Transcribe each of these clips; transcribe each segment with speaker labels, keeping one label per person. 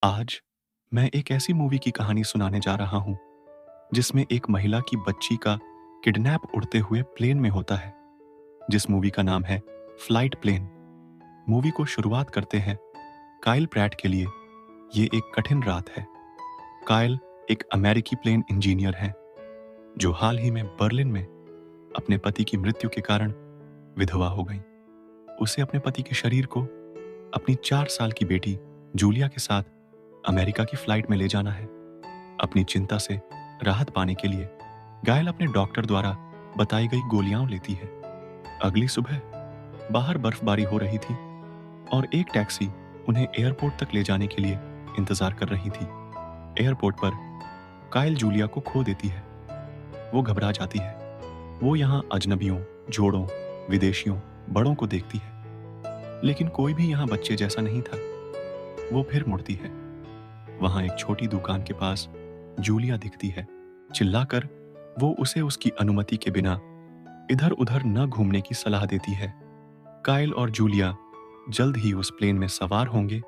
Speaker 1: आज मैं एक ऐसी मूवी की कहानी सुनाने जा रहा हूं जिसमें एक महिला की बच्ची का किडनैप उड़ते हुए प्लेन में होता है। जिस मूवी का नाम है फ्लाइट प्लेन। मूवी को शुरुआत करते हैं काइल प्रैट के लिए। ये एक कठिन रात है। काइल एक अमेरिकी प्लेन इंजीनियर है जो हाल ही में बर्लिन में अपने पति की मृत्यु के कारण विधवा हो गई। उसे अपने पति के शरीर को अपनी 4 साल की बेटी जूलिया के साथ अमेरिका की फ्लाइट में ले जाना है। अपनी चिंता से राहत पाने के लिए गायल अपने डॉक्टर द्वारा बताई गई गोलियां लेती है। अगली सुबह बाहर बर्फबारी हो रही थी और एक टैक्सी उन्हें एयरपोर्ट तक ले जाने के लिए इंतजार कर रही थी। एयरपोर्ट पर काइल जूलिया को खो देती है। वो घबरा जाती है। वो यहाँ अजनबियों, जोड़ों, विदेशियों, बड़ों को देखती है, लेकिन कोई भी यहाँ बच्चे जैसा नहीं था। वो फिर मुड़ती है। वहां एक छोटी दुकान के पास जूलिया दिखती है। चिल्लाकर वो उसे उसकी अनुमति के बिना इधर उधर न घूमने की सलाह देती है। काइल और जूलिया जल्द ही उस प्लेन में सवार होंगे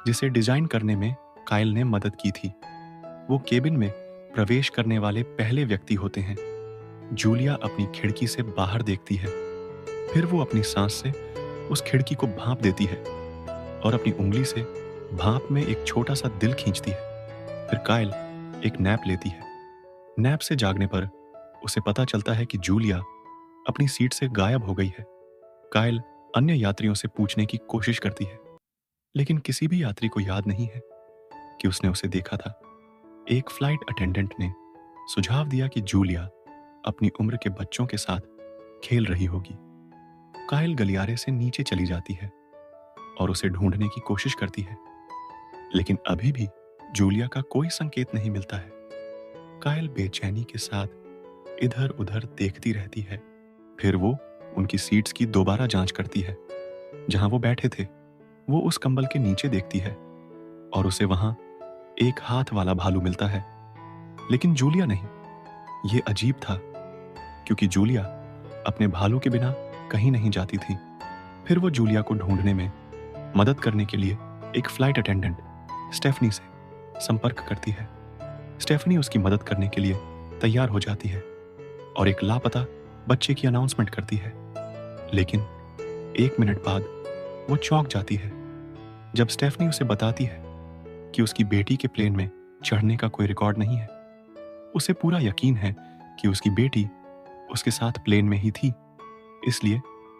Speaker 1: जिसे डिजाइन करने में काइल ने मदद की थी। वो केबिन में प्रवेश करने वाले पहले व्यक्ति होते हैं। जूलिया अपनी खिड़की से बाहर देखती है। फिर वो अपनी सांस से उस खिड़की को भांप देती है और अपनी उंगली से भांप में एक छोटा सा दिल खींचती है। फिर काइल एक नैप लेती है। नैप से जागने पर उसे पता चलता है कि जूलिया अपनी सीट से गायब हो गई है। काइल अन्य यात्रियों से पूछने की कोशिश करती है, लेकिन किसी भी यात्री को याद नहीं है कि उसने उसे देखा था। एक फ्लाइट अटेंडेंट ने सुझाव दिया कि जूलिया अपनी उम्र के बच्चों के साथ खेल रही होगी। काइल गलियारे से नीचे चली जाती है और उसे ढूंढने की कोशिश करती है, लेकिन अभी भी जूलिया का कोई संकेत नहीं मिलता है। काइल बेचैनी के साथ इधर उधर देखती रहती है। फिर वो उनकी सीट्स की दोबारा जांच करती है। जहां वो बैठे थे वो उस कंबल के नीचे देखती है और उसे वहां एक हाथ वाला भालू मिलता है, लेकिन जूलिया नहीं। ये अजीब था क्योंकि जूलिया अपने भालू के बिना कहीं नहीं जाती थी। फिर वो जूलिया को ढूंढने में मदद करने के लिए एक फ्लाइट अटेंडेंट स्टेफनी से संपर्क करती है। स्टेफनी उसकी मदद करने के लिए तैयार हो जाती है और एक लापता बच्चे की अनाउंसमेंट करती है, लेकिन 1 मिनट बाद वो चौंक जाती है जब स्टेफनी उसे बताती है कि उसकी बेटी के प्लेन में चढ़ने का कोई रिकॉर्ड नहीं है। उसे पूरा यकीन है कि उसकी बेटी उसके साथ प्लेन में ही थी, इसलिए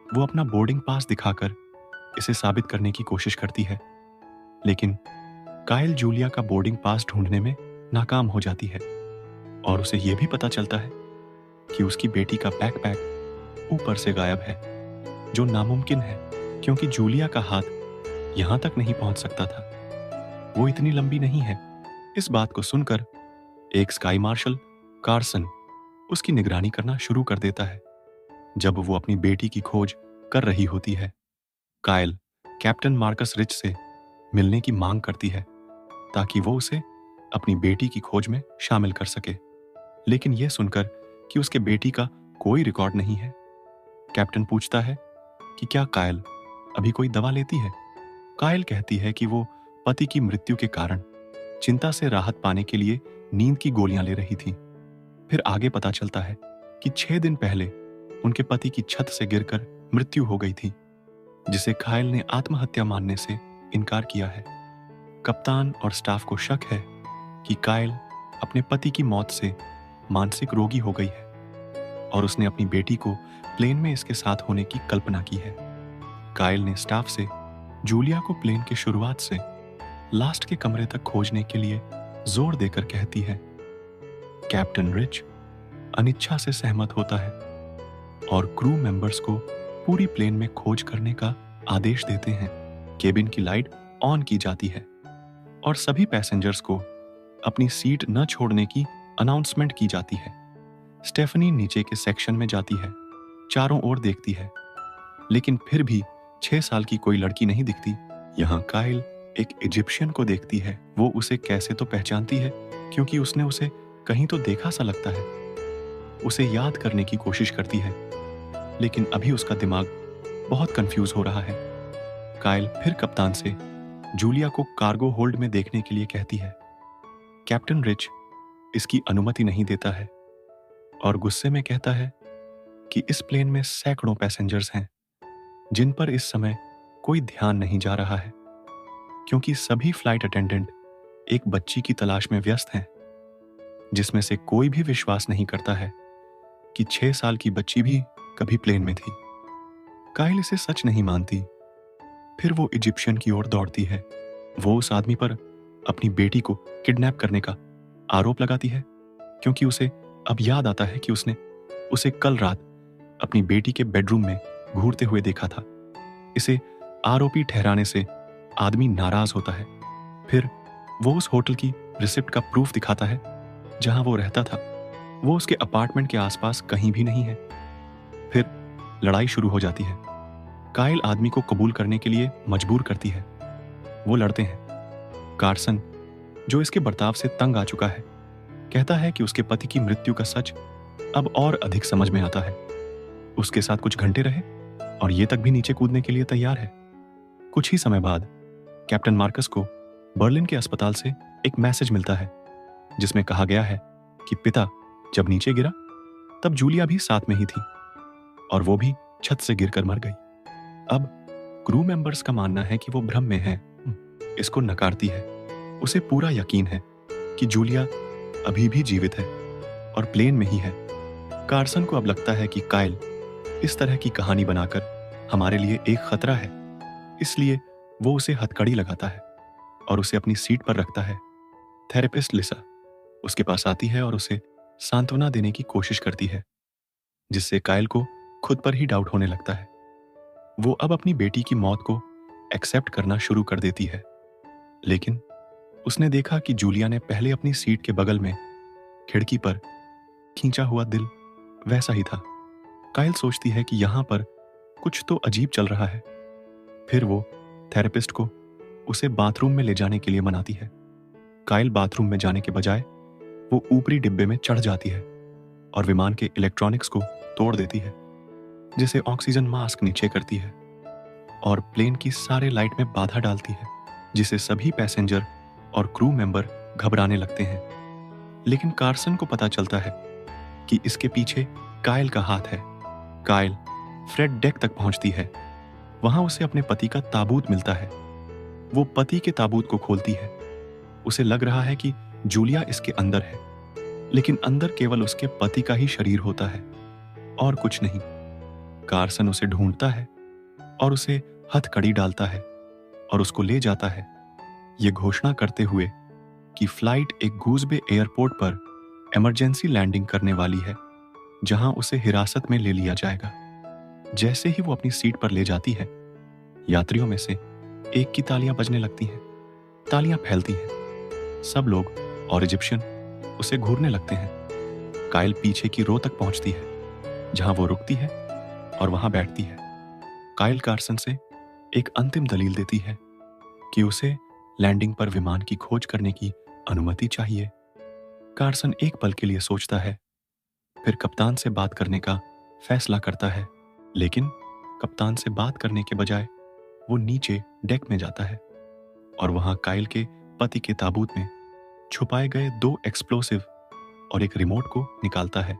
Speaker 1: वो अपना बोर्डिंग पास दिखाकर इसे साबित करने की कोशिश करती है, लेकिन काइल जूलिया का बोर्डिंग पास ढूंढने में नाकाम हो जाती है और उसे यह भी पता चलता है कि उसकी बेटी का बैकपैक ऊपर से गायब है, जो नामुमकिन है क्योंकि जूलिया का हाथ यहां तक नहीं पहुंच सकता था। वो इतनी लंबी नहीं है। इस बात को सुनकर एक स्काई मार्शल कार्सन उसकी निगरानी करना शुरू कर देता है। जब वो अपनी बेटी की खोज कर रही होती है, काइल कैप्टन मार्कस रिच से मिलने की मांग करती है ताकि वो उसे अपनी बेटी की खोज में शामिल कर सके, लेकिन यह सुनकर कि उसके बेटी का कोई रिकॉर्ड नहीं है, कैप्टन पूछता है कि क्या काइल अभी कोई दवा लेती है। काइल कहती है कि वो पति की मृत्यु के कारण चिंता से राहत पाने के लिए नींद की गोलियां ले रही थी। फिर आगे पता चलता है कि 6 दिन पहले उनके पति की छत से गिरकर मृत्यु हो गई थी, जिसे काइल ने आत्महत्या मानने से इनकार किया है। कप्तान और स्टाफ को शक है कि काइल अपने पति की मौत से मानसिक रोगी हो गई है और उसने अपनी बेटी को प्लेन में इसके साथ होने की कल्पना की है। काइल ने स्टाफ से जूलिया को प्लेन के शुरुआत से लास्ट के कमरे तक खोजने के लिए जोर देकर कहती है। कैप्टन रिच अनिच्छा से सहमत होता है और क्रू मेंबर्स को पूरी प्लेन में खोज करने का आदेश देते हैं। केबिन की लाइट ऑन की जाती है और सभी पैसेंजर्स को अपनी सीट न छोड़ने की अनाउंसमेंट की जाती है। स्टेफनी नीचे के सेक्शन में जाती है, चारों ओर देखती है, लेकिन फिर भी 6 साल की कोई लड़की नहीं दिखती। यहाँ काइल एक इजिप्शियन को देखती है। वो उसे कैसे तो पहचानती है क्योंकि उसने उसे कहीं तो देखा सा लगता है। उसे याद करने की कोशिश करती है, लेकिन अभी उसका दिमाग बहुत कंफ्यूज हो रहा है। काइल फिर कप्तान से जूलिया को कार्गो होल्ड में देखने के लिए कहती है। कैप्टन रिच इसकी अनुमति नहीं देता है और गुस्से में कहता है कि इस प्लेन में सैकड़ों पैसेंजर्स हैं जिन पर इस समय कोई ध्यान नहीं जा रहा है, क्योंकि सभी फ्लाइट अटेंडेंट एक बच्ची की तलाश में व्यस्त हैं, जिसमें से कोई भी विश्वास नहीं करता है कि 6 साल की बच्ची भी कभी प्लेन में थी। काइल इसे सच नहीं मानती। फिर वो इजिप्शियन की ओर दौड़ती है। वो उस आदमी पर अपनी बेटी को किडनैप करने का आरोप लगाती है, क्योंकि उसे अब याद आता है कि उसने उसे कल रात अपनी बेटी के बेडरूम में घूरते हुए देखा था। इसे आरोपी ठहराने से आदमी नाराज होता है। फिर वो उस होटल की रिसिप्ट का प्रूफ दिखाता है जहां वो रहता था। वो उसके अपार्टमेंट के आसपास कहीं भी नहीं है। फिर लड़ाई शुरू हो जाती है। काइल आदमी को कबूल करने के लिए मजबूर करती है। वो लड़ते हैं। कार्सन, जो इसके बर्ताव से तंग आ चुका है, कहता है कि उसके पति की मृत्यु का सच अब और अधिक समझ में आता है। उसके साथ कुछ घंटे रहे और ये तक भी नीचे कूदने के लिए तैयार है। कुछ ही समय बाद कैप्टन मार्कस को बर्लिन के अस्पताल से एक मैसेज मिलता है जिसमें कहा गया है कि पिता जब नीचे गिरा तब जूलिया भी साथ में ही थी और वो भी छत से गिरकर मर गई। अब क्रू मेंबर्स का मानना है कि वो भ्रम में है। इसको नकारती है। उसे पूरा यकीन है कि जूलिया अभी भी जीवित है और प्लेन में ही है। कार्सन को अब लगता है कि काइल इस तरह की कहानी बनाकर हमारे लिए एक खतरा है, इसलिए वो उसे हथकड़ी लगाता है और उसे अपनी सीट पर रखता है। थेरेपिस्ट लिसा उसके पास आती है और उसे सांत्वना देने की कोशिश करती है, जिससे काइल को खुद पर ही डाउट होने लगता है। वो अब अपनी बेटी की मौत को एक्सेप्ट करना शुरू कर देती है, लेकिन उसने देखा कि जूलिया ने पहले अपनी सीट के बगल में खिड़की पर खींचा हुआ दिल वैसा ही था। काइल सोचती है कि यहां पर कुछ तो अजीब चल रहा है। फिर वो थेरेपिस्ट को उसे बाथरूम में ले जाने के लिए मनाती है। काइल बाथरूम में जाने के बजाय वो ऊपरी डिब्बे में चढ़ जाती है और विमान के इलेक्ट्रॉनिक्स को तोड़ देती है, जिसे ऑक्सीजन मास्क नीचे करती है और प्लेन की सारे लाइट में बाधा डालती है, जिसे सभी पैसेंजर और क्रू मेंबर घबराने लगते हैं। लेकिन कार्सन को पता चलता है कि इसके पीछे काइल का हाथ है। काइल फ्रेड डेक तक पहुंचती है। वहां उसे अपने पति का ताबूत मिलता है। वो पति के ताबूत को खोलती है। उसे लग रहा है कि जूलिया इसके अंदर है, लेकिन अंदर केवल उसके पति का ही शरीर होता है और कुछ नहीं। कार्सन उसे ढूंढता है और उसे हथकड़ी डालता है और उसको ले जाता है, ये घोषणा करते हुए कि फ्लाइट एक गूजबे एयरपोर्ट पर इमरजेंसी लैंडिंग करने वाली है, जहां उसे हिरासत में ले लिया जाएगा। जैसे ही वो अपनी सीट पर ले जाती है, यात्रियों में से एक की तालियां बजने लगती हैं। तालियां फैलती हैं। सब लोग और इजिप्शियन उसे घूरने लगते हैं। काइल पीछे की रो तक पहुंचती है, जहां वो रुकती है और वहां बैठती है। काइल कार्सन से एक अंतिम दलील देती है कि उसे लैंडिंग पर विमान की खोज करने की अनुमति चाहिए। कार्सन एक पल के लिए सोचता है, फिर कप्तान से बात करने का फैसला करता है, लेकिन कप्तान से बात करने के बजाय वो नीचे डेक में जाता है और वहां काइल के पति के ताबूत में छुपाए गए 2 एक्सप्लोसिव और एक रिमोट को निकालता है।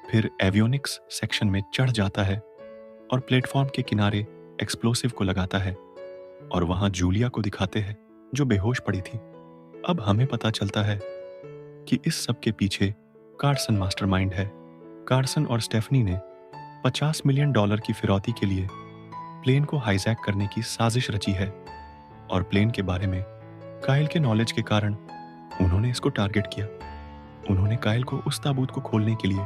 Speaker 1: फिर एवियोनिक्स सेक्शन में चढ़ जाता है और प्लेटफॉर्म के किनारे एक्सप्लोसिव को लगाता है और वहां जूलिया को दिखाते हैं, जो बेहोश पड़ी थी। अब हमें पता चलता है कि इस सब के पीछे कार्सन मास्टरमाइंड है। कार्सन और स्टेफनी ने $50 मिलियन की फिरौती के लिए प्लेन को हाईजैक करने की साजिश रची है और प्लेन के बारे में काइल के नॉलेज के कारण उन्होंने इसको टारगेट किया। उन्होंने काइल को उस ताबूत को खोलने के लिए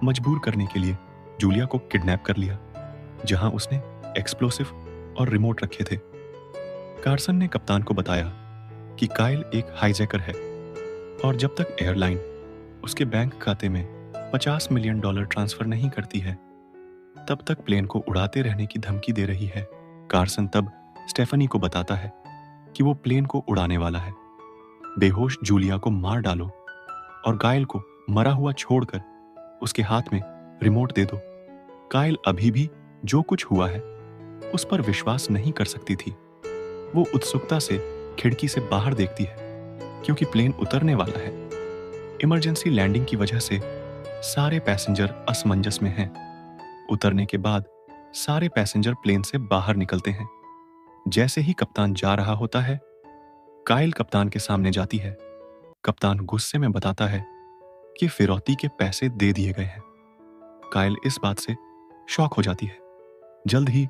Speaker 1: मजबूर करने के लिए जूलिया को किडनैप कर लिया, जहां उसने एक्सप्लोसिव और रिमोट रखे थे। कार्सन ने कप्तान को बताया कि काइल एक हाईजैकर है और जब तक एयरलाइन उसके बैंक खाते में $50 मिलियन ट्रांसफर नहीं करती है, तब तक प्लेन को उड़ाते रहने की धमकी दे रही है। कार्सन तब स्टेफनी को बताता है कि वो प्लेन को उड़ाने वाला है। बेहोश जूलिया को मार डालो और काइल को मरा हुआ छोड़कर उसके हाथ में रिमोट दे दो। काइल अभी भी जो कुछ हुआ है उस पर विश्वास नहीं कर सकती थी। वो उत्सुकता से खिड़की से बाहर देखती है क्योंकि प्लेन उतरने वाला है। इमरजेंसी लैंडिंग की वजह से सारे पैसेंजर असमंजस में हैं। उतरने के बाद सारे पैसेंजर प्लेन से बाहर निकलते हैं। जैसे ही कप्तान जा रहा होता है, काइल कप्तान के सामने जाती है। कप्तान गुस्से में बताता है कि फिरौती के पैसे दे दिए गए हैं। काइल इस बात से शॉक हो जाती है। जल्द ही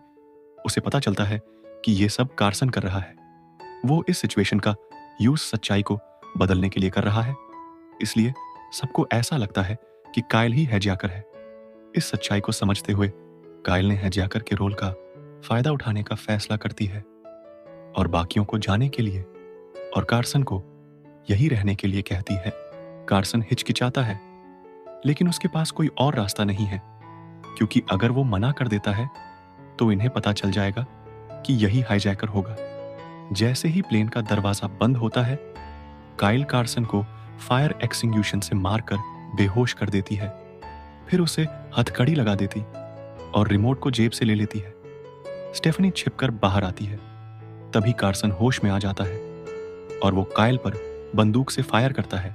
Speaker 1: उसे पता चलता है कि यह सब कार्सन कर रहा है। वो इस सिचुएशन का यूज सच्चाई को बदलने के लिए कर रहा है, इसलिए सबको ऐसा लगता है कि काइल ही हैजयाकर है। इस सच्चाई को समझते हुए काइल ने हैजयाकर के रोल का फायदा उठाने का फैसला करती है और बाकियों को जाने के लिए और कार्सन को यही रहने के लिए कहती है। कार्सन हिचकिचाता है, लेकिन उसके पास कोई और रास्ता नहीं है, क्योंकि अगर वो मना कर देता है तो इन्हें पता चल जाएगा कि यही हाईजैकर होगा। जैसे ही प्लेन का दरवाजा बंद होता है, काइल कार्सन को फायर एक्सटिंग्विशन से मारकर बेहोश कर देती है। फिर उसे हथकड़ी लगा देती और रिमोट को जेब से ले लेती है। स्टेफनी छिपकर बाहर आती है। तभी कार्सन होश में आ जाता है और वो काइल पर बंदूक से फायर करता है।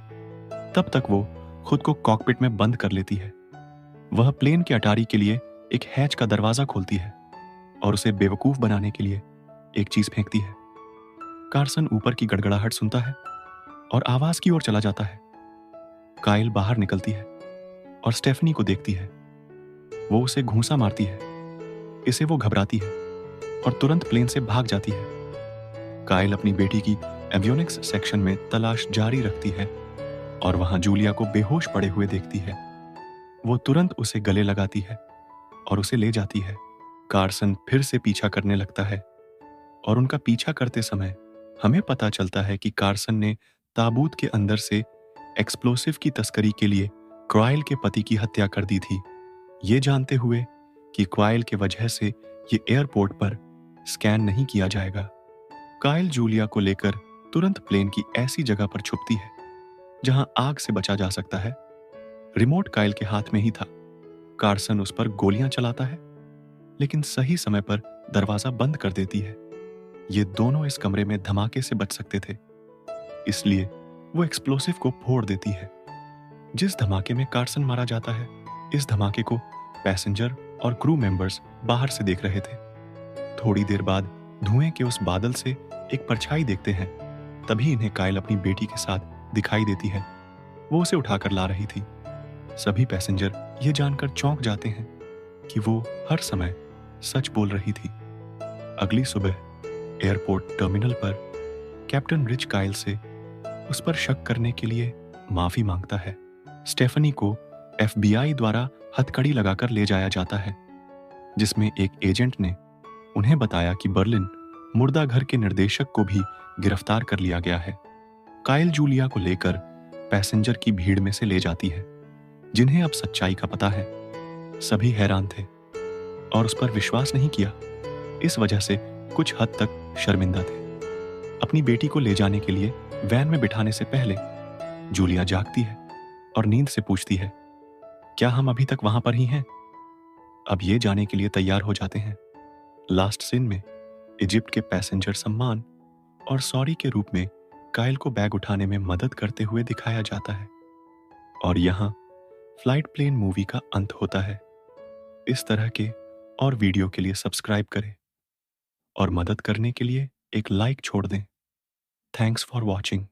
Speaker 1: तब तक वो खुद को कॉकपिट में बंद कर लेती है। वह प्लेन की अटारी के लिए एक हैच का दरवाजा खोलती है और उसे बेवकूफ बनाने के लिए एक चीज फेंकती है। कार्सन ऊपर की गड़गड़ाहट सुनता है और आवाज की ओर चला जाता है। काइल बाहर निकलती है और स्टेफनी को देखती है। वो उसे घूंसा मारती है। इसे वो घबराती है और तुरंत प्लेन से भाग जाती है। काइल अपनी बेटी की एवियोनिक्स सेक्शन में तलाश जारी रखती है और वहां जूलिया को बेहोश पड़े हुए देखती है। वो तुरंत उसे गले लगाती है और उसे ले जाती है। कार्सन फिर से पीछा करने लगता है और उनका पीछा करते समय हमें पता चलता है कि कार्सन ने ताबूत के अंदर से एक्सप्लोसिव की तस्करी के लिए क्वाइल के पति की हत्या कर दी थी, ये जानते हुए कि क्वाइल के वजह से ये एयरपोर्ट पर स्कैन नहीं किया जाएगा। काइल जूलिया को लेकर तुरंत प्लेन की ऐसी जगह पर छुपती है जहां आग से बचा जा सकता है। रिमोट काइल के हाथ में ही था। कार्सन उस पर गोलियां चलाता है, लेकिन सही समय पर दरवाजा बंद कर देती है। ये दोनों इस कमरे में धमाके से बच सकते थे, इसलिए वो एक्सप्लोसिव को फोड़ देती है। जिस धमाके में कार्सन मारा जाता है, इस धमाके को पैसेंजर और क्रू मेंबर्स बाहर से देख रहे थे। थोड़ी देर बाद धुएं के उस बादल से एक परछाई देखते हैं। तभी इन्हें काइल अपनी बेटी के साथ दिखाई देती है। वो उसे उठाकर ला रही थी। सभी पैसेंजर ये जानकर चौंक जाते हैं कि वो हर समय सच बोल रही थी। अगली सुबह एयरपोर्ट टर्मिनल पर कैप्टन रिच काइल से उस पर शक करने के लिए माफी मांगता है। स्टेफनी को एफबीआई द्वारा हथकड़ी लगाकर ले जाया जाता है, जिसमें एक एजेंट ने उन्हें बताया कि बर्लिन मुर्दा घर के निर्देशक को भी गिरफ्तार कर लिया गया है। काइल जूलिया को लेकर पैसेंजर की भीड़ में से ले जाती है, जिन्हें अब सच्चाई का पता है। सभी हैरान थे और उस पर विश्वास नहीं किया। इस वजह से कुछ हद तक शर्मिंदा थे। अपनी बेटी को ले जाने के लिए वैन में बिठाने से पहले जूलिया जागती है और नींद से पूछती है, क्या हम अभी तक वहां पर ही हैं? अब ये जाने के लिए तैयार हो जाते हैं। लास्ट सीन में इजिप्ट के पैसेंजर सम्मान और सॉरी के रूप में काइल को बैग उठाने में मदद करते हुए दिखाया जाता है। और यहां फ्लाइट प्लेन मूवी का अंत होता है। इस तरह के और वीडियो के लिए सब्सक्राइब करें और मदद करने के लिए एक लाइक छोड़ दें। Thanks for watching.